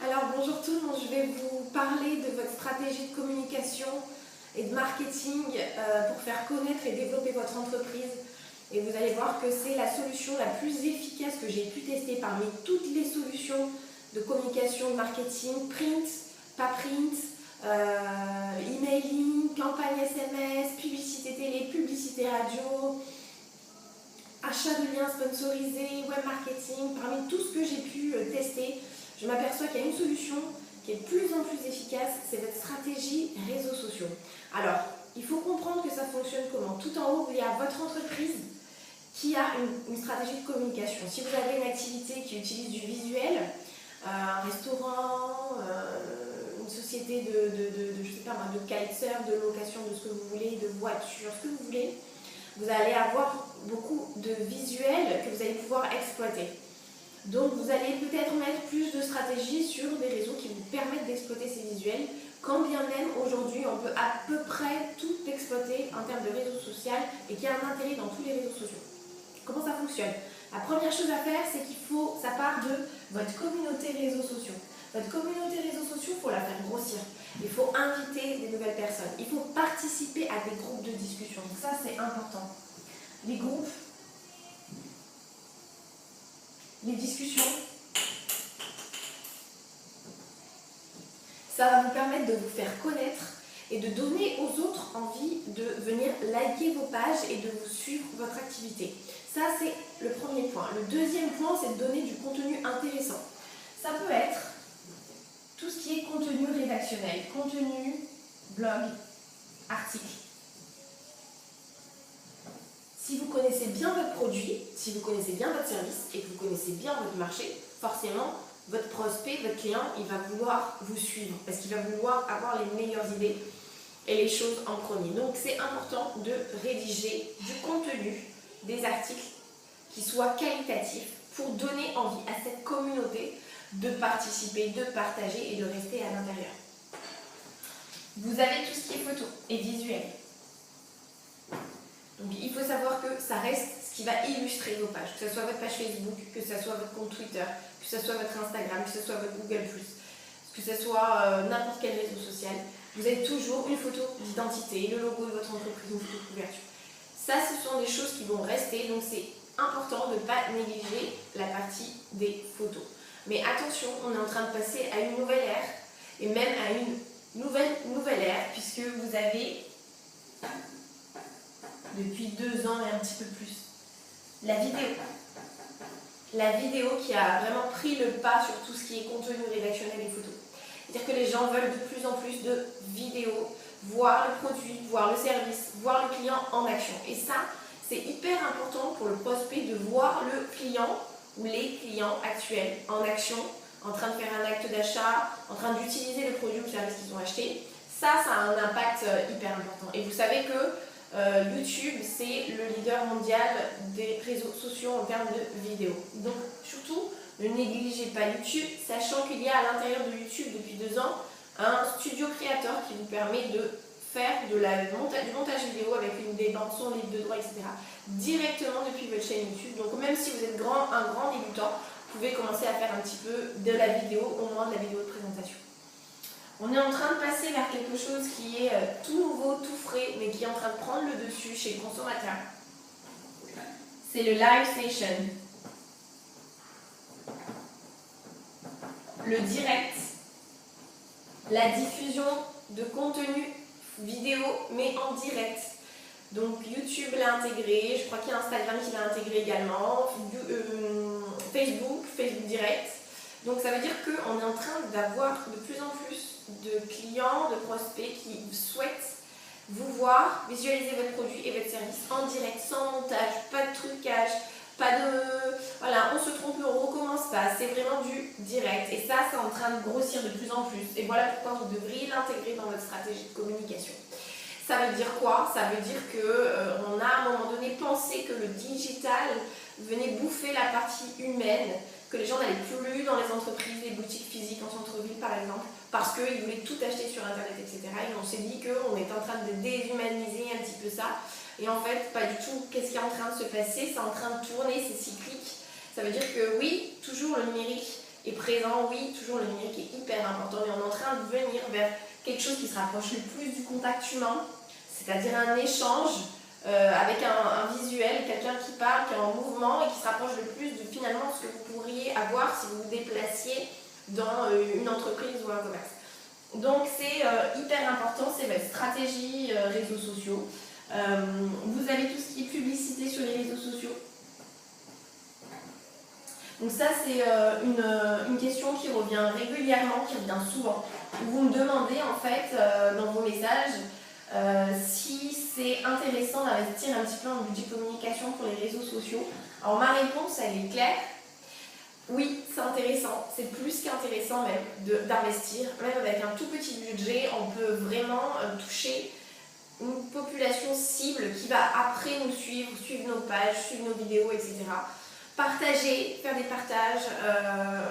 Alors bonjour tout le monde, je vais vous parler de votre stratégie de communication et de marketing pour faire connaître et développer votre entreprise. Et vous allez voir que c'est la solution la plus efficace que j'ai pu tester parmi toutes les solutions de communication, de marketing, print, pas print, emailing, campagne SMS, publicité télé, publicité radio, achat de liens sponsorisés, web marketing. Parmi tout ce que j'ai pu tester, je m'aperçois qu'il y a une solution qui est de plus en plus efficace, c'est votre stratégie réseaux sociaux. Alors, il faut comprendre que ça fonctionne comment. Tout en haut, il y a votre entreprise qui a une stratégie de communication. Si vous avez une activité qui utilise du visuel, un restaurant, une société je sais pas moi, de kitesurf, de location de ce que vous voulez, de voiture, ce que vous voulez, vous allez avoir beaucoup de visuels que vous allez pouvoir exploiter. Donc vous allez peut-être mettre plus de stratégies sur des réseaux qui vous permettent d'exploiter ces visuels, quand bien même aujourd'hui on peut à peu près tout exploiter en termes de réseaux sociaux et qu'il y a un intérêt dans tous les réseaux sociaux. Comment ça fonctionne? La première chose à faire, c'est ça part de votre communauté réseaux sociaux. Votre communauté réseaux sociaux, il faut la faire grossir. Il faut inviter des nouvelles personnes. Il faut participer à des groupes de discussion. Donc ça, c'est important. Les groupes, les discussions, ça va vous permettre de vous faire connaître et de donner aux autres envie de venir liker vos pages et de vous suivre votre activité. Ça, c'est le premier point. Le deuxième point, c'est de donner du contenu intéressant. Ça peut être tout ce qui est contenu rédactionnel, contenu, blog, article. Si vous connaissez bien votre produit, si vous connaissez bien votre service et que vous connaissez bien votre marché, forcément, votre prospect, votre client, il va vouloir vous suivre parce qu'il va vouloir avoir les meilleures idées et les choses en premier. Donc, c'est important de rédiger du contenu, des articles qui soient qualitatifs pour donner envie à cette communauté de participer, de partager et de rester à l'intérieur. Vous avez tout ce qui est photo et visuel. Donc il faut savoir que ça reste ce qui va illustrer vos pages, que ce soit votre page Facebook, que ce soit votre compte Twitter, que ce soit votre Instagram, que ce soit votre Google+, que ce soit n'importe quel réseau social. Vous avez toujours une photo d'identité, le logo de votre entreprise, une photo de couverture. Ça, ce sont des choses qui vont rester, donc c'est important de ne pas négliger la partie des photos. Mais attention, on est en train de passer à une nouvelle ère, et même à une nouvelle ère, puisque vous avez, depuis 2 ans et un petit peu plus, la vidéo. La vidéo qui a vraiment pris le pas sur tout ce qui est contenu rédactionnel et photo. C'est-à-dire que les gens veulent de plus en plus de vidéos, voir le produit, voir le service, voir le client en action. Et ça, c'est hyper important pour le prospect de voir le client ou les clients actuels en action, en train de faire un acte d'achat, en train d'utiliser le produit ou le service qu'ils ont acheté. Ça a un impact hyper important. Et vous savez que YouTube, c'est le leader mondial des réseaux sociaux en termes de vidéos. Donc, surtout, ne négligez pas YouTube, sachant qu'il y a à l'intérieur de YouTube, depuis 2 ans, un studio créateur qui vous permet de faire du montage vidéo avec des bandes son, livres de droit, etc. directement depuis votre chaîne YouTube. Donc, même si vous êtes un grand débutant, vous pouvez commencer à faire un petit peu de la vidéo, au moins de la vidéo de présentation. On est en train de passer vers quelque chose qui est tout nouveau, tout frais, mais qui est en train de prendre le dessus chez le consommateur. C'est le live session. Le direct. La diffusion de contenu vidéo, mais en direct. Donc YouTube l'a intégré, je crois qu'il y a Instagram qui l'a intégré également, Facebook direct. Donc ça veut dire qu'on est en train d'avoir de plus en plus de clients, de prospects qui souhaitent vous voir, visualiser votre produit et votre service en direct, sans montage, pas de trucage, pas de... Voilà, on se trompe, on recommence pas, c'est vraiment du direct. Et ça, c'est en train de grossir de plus en plus. Et voilà pourquoi vous devriez l'intégrer dans votre stratégie de communication. Ça veut dire quoi? Ça veut dire qu'on a à un moment donné pensé que le digital venait bouffer la partie humaine, que les gens n'allaient plus dans les entreprises, les boutiques physiques en centre-ville par exemple, parce qu'ils voulaient tout acheter sur internet, etc. Et on s'est dit qu'on est en train de déshumaniser un petit peu ça. Et en fait, pas du tout. Qu'est-ce qui est en train de se passer? C'est en train de tourner, c'est cyclique. Ça veut dire que oui, toujours le numérique et présent. Oui, toujours le numérique est hyper important, mais on est en train de venir vers quelque chose qui se rapproche le plus du contact humain, c'est-à-dire un échange avec un visuel, quelqu'un qui parle, qui est en mouvement et qui se rapproche le plus de finalement ce que vous pourriez avoir si vous vous déplaciez dans une entreprise ou un commerce. Donc c'est hyper important, c'est votre stratégie réseaux sociaux. Vous avez tout ce qui est publicité sur les réseaux sociaux. Donc ça c'est une question qui revient régulièrement, qui revient souvent. Vous me demandez en fait dans vos messages si c'est intéressant d'investir un petit peu en budget communication pour les réseaux sociaux. Alors ma réponse elle est claire. Oui, c'est intéressant, c'est plus qu'intéressant même d'investir. Même avec un tout petit budget, on peut vraiment toucher une population cible qui va après nous suivre, suivre nos pages, suivre nos vidéos, etc. Partager, faire des partages,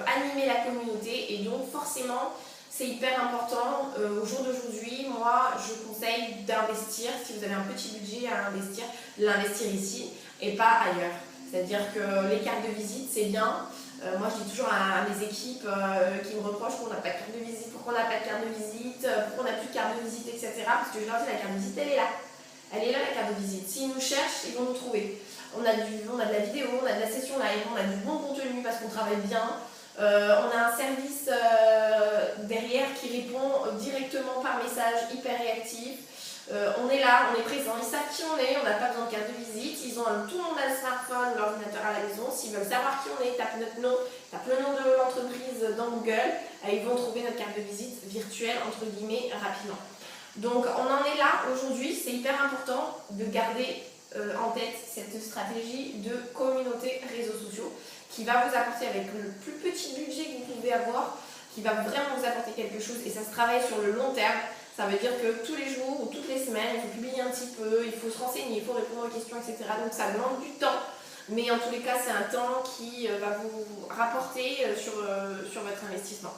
animer la communauté et donc forcément c'est hyper important. Au jour d'aujourd'hui, moi je conseille d'investir, si vous avez un petit budget à investir, de l'investir ici et pas ailleurs. C'est-à-dire que les cartes de visite c'est bien. Moi je dis toujours à mes équipes qui me reprochent qu'on n'a pas de carte de visite, pourquoi on n'a pas de carte de visite, pourquoi on n'a plus de carte de visite, etc. Parce que je leur dis la carte de visite elle est là. Elle est là la carte de visite. S'ils nous cherchent, ils vont nous trouver. On a de la vidéo, on a de la session live, on a du bon contenu parce qu'on travaille bien. On a un service derrière qui répond directement par message, hyper réactif. On est là, on est présent, ils savent qui on est, on n'a pas besoin de carte de visite, tout le monde a le smartphone, l'ordinateur à la maison, s'ils veulent savoir qui on est, ils tapent notre nom, tapent le nom de l'entreprise dans Google, et ils vont trouver notre carte de visite virtuelle, entre guillemets, rapidement. Donc on en est là aujourd'hui, c'est hyper important de garder en tête cette stratégie de communauté réseaux sociaux qui va vous apporter avec le plus petit budget que vous pouvez avoir, qui va vraiment vous apporter quelque chose et ça se travaille sur le long terme. Ça veut dire que tous les jours ou toutes les semaines, il faut publier un petit peu, il faut se renseigner, il faut répondre aux questions, etc. Donc ça demande du temps, mais en tous les cas, c'est un temps qui va vous rapporter sur votre investissement.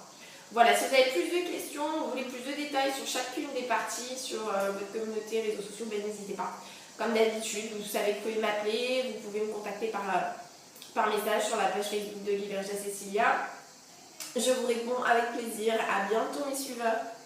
Voilà, si vous avez plus de questions, vous voulez plus de détails sur chacune des parties, sur votre communauté, réseaux sociaux, ben, n'hésitez pas. Comme d'habitude, vous savez que vous pouvez m'appeler, vous pouvez me contacter par message sur la page Facebook de Libergia Cecilia. Je vous réponds avec plaisir. À bientôt mes suiveurs.